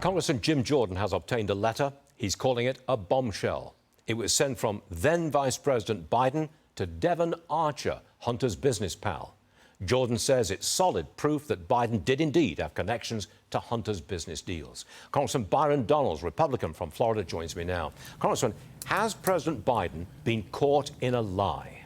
Congressman Jim Jordan has obtained a letter. He's calling it a bombshell. It was sent from then Vice President Biden to Devon Archer, Hunter's business pal. Jordan says it's solid proof that Biden did indeed have connections to Hunter's business deals. Congressman Byron Donalds, Republican from Florida, joins me now. Congressman, has President Biden been caught in a lie?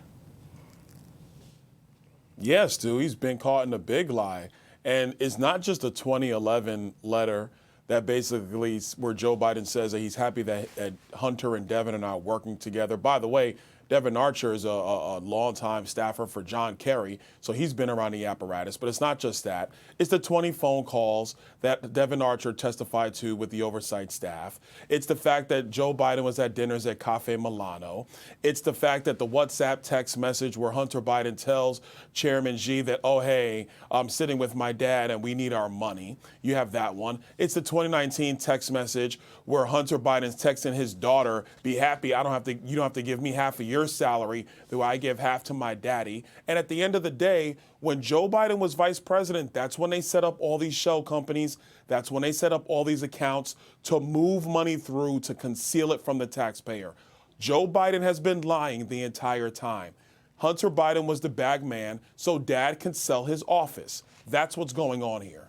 Yes, Stu, he's been caught in a big lie. And it's not just a 2011 letter that basically where Joe Biden says that he's happy that Hunter and Devon are not working together. By the way, Devon Archer is a longtime staffer for John Kerry, so he's been around the apparatus. But it's not just that. It's the 20 phone calls that Devon Archer testified to with the oversight staff. It's the fact that Joe Biden was at dinners at Cafe Milano. It's the fact that the WhatsApp text message where Hunter Biden tells Chairman Xi that, oh, hey, I'm sitting with my dad and we need our money. You have that one. It's the 2019 text message where Hunter Biden's texting his daughter, be happy, you don't have to give me half of your salary, though I give half to my daddy. And at the end of the day, when Joe Biden was vice president, that's when they set up all these shell companies. That's when they set up all these accounts to move money through to conceal it from the taxpayer. Joe Biden has been lying the entire time. Hunter Biden was the bag man so dad can sell his office. That's what's going on here.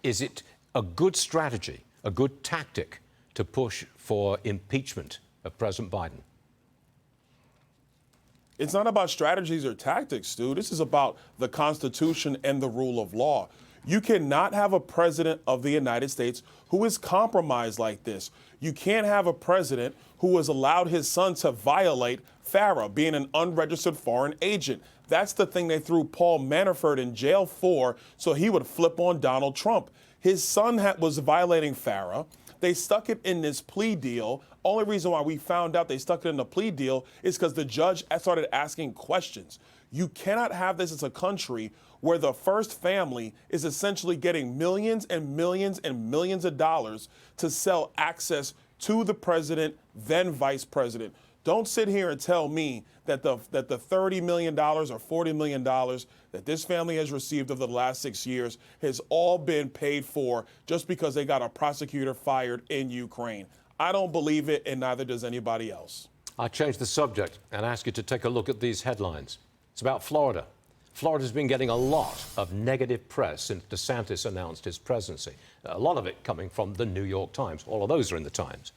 Is it a good strategy, a good tactic to push for impeachment of President Biden? It's not about strategies or tactics, Stu. This is about the Constitution and the rule of law. You cannot have a president of the United States who is compromised like this. You can't have a president who has allowed his son to violate FARA, being an unregistered foreign agent. That's the thing they threw Paul Manafort in jail for, so he would flip on Donald Trump. His son was violating FARA. They stuck it in this plea deal. Only reason why we found out they stuck it in the plea deal is because the judge started asking questions. You cannot have this as a country where the first family is essentially getting millions and millions and millions of dollars to sell access to the president, then vice president. Don't sit here and tell me that the $30 million or $40 million that this family has received over the last 6 years has all been paid for just because they got a prosecutor fired in Ukraine. I don't believe it, and neither does anybody else. I'll change the subject and ask you to take a look at these headlines. It's about Florida. Florida's been getting a lot of negative press since DeSantis announced his presidency. A lot of it coming from the New York Times. All of those are in the Times.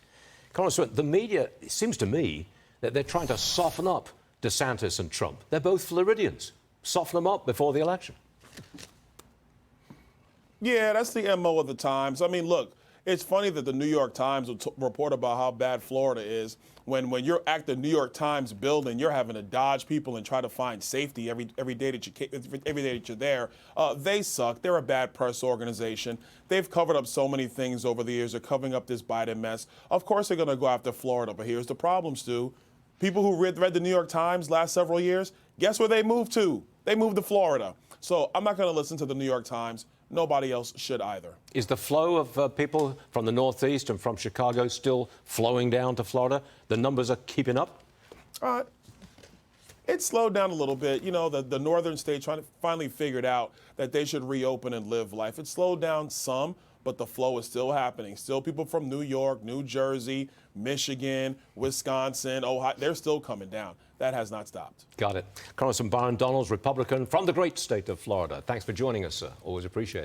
Congressman, the media, it seems to me, that they're trying to soften up DeSantis and Trump. They're both Floridians. Soften them up before the election. Yeah, that's the MO of the Times. I mean, look, it's funny that the New York Times will report about how bad Florida is when you're at the New York Times building, you're having to dodge people and try to find safety every day that you're there. They suck. They're a bad press organization. They've covered up so many things over the years. They're covering up this Biden mess. Of course they're going to go after Florida, but here's the problem, Stu. People who read the New York Times last several years, guess where they moved to? They moved to Florida. So I'm not going to listen to the New York Times. Nobody else should either. Is the flow of people from the Northeast and from Chicago still flowing down to Florida? The numbers are keeping up? It slowed down a little bit. You know, the northern states finally figured out that they should reopen and live life. It slowed down some, but the flow is still happening. Still people from New York, New Jersey, Michigan, Wisconsin, Ohio, they're still coming down. That has not stopped. Got it. Congressman Byron Donalds, Republican from the great state of Florida. Thanks for joining us, sir. Always appreciate it.